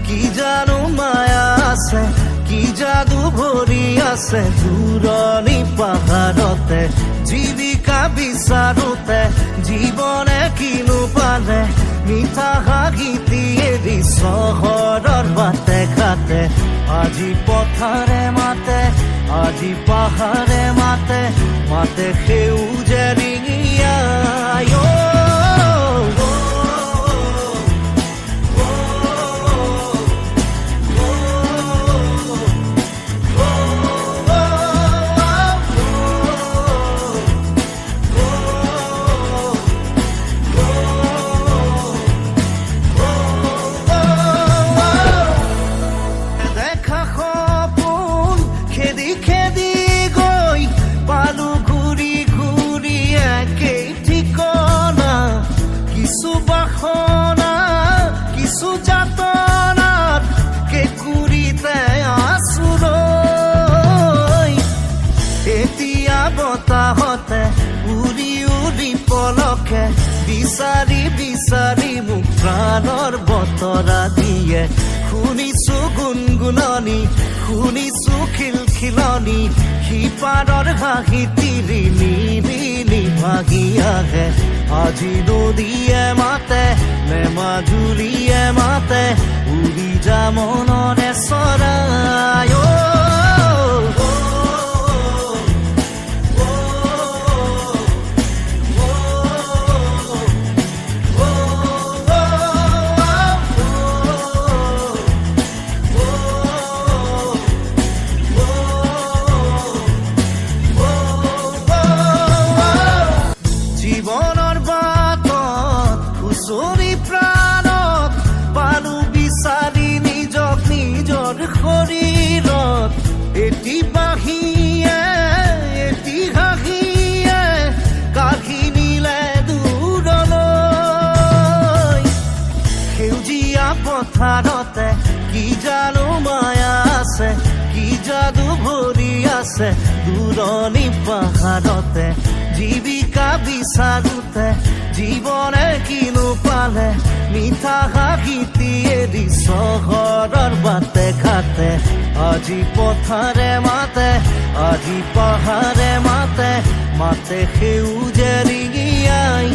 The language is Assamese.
কি জানো মায়া আছে, কি যাদু ভৰি আছে দূৰণি পাহাৰতে। জীৱিকা বিচাৰোতে জীৱনে কিনো পালে, মিঠা হাঁহিটি এৰি চহৰৰ বাটে ঘাটে। আজি পথাৰে মাতে, আজি পাহাৰে মাতে, মাতে সেউজে ৰিঙিয়াই। কিছু বাসনা কিছু যাতনাত কেঁকুৰিতে আছো ৰৈ। এতিয়া বতাহতে উৰি উৰি পলকে বিচাৰি বিচাৰি মোক প্ৰাণৰ বতৰা দিয়ে। শুনিছো গুণগুণনি, শুনিছো খিলখিলনি, সিপাৰৰ হাঁহি তিৰি নি ভাগি আহে। আজি নদীয়ে মাতে নে মাজুলীয়ে মাতে, উৰি যা মনৰে চৰাই। জীৱনৰ বাটত খুচৰি প্ৰাণত পালো বিচাৰি নিজক নিজৰ শৰীৰত। এটি বাঁহীয়ে এটি হাঁহিয়ে কাঢ়ি নিলে দূৰলৈ। সেউজীয়া পথাৰতে কি জানো মায়া আছে, কি যাদু ভৰি আছে দূৰণি পাহাৰতে। জীৱিকা বিচাৰোতে জীৱনে কিনো পালে, মিঠা হাঁহিটি এৰি চহৰৰ বাটে ঘাটে। আজি পথাৰে মাতে, আজি পাহাৰে মাতে, মাতে সেউজে ৰিঙিয়াই।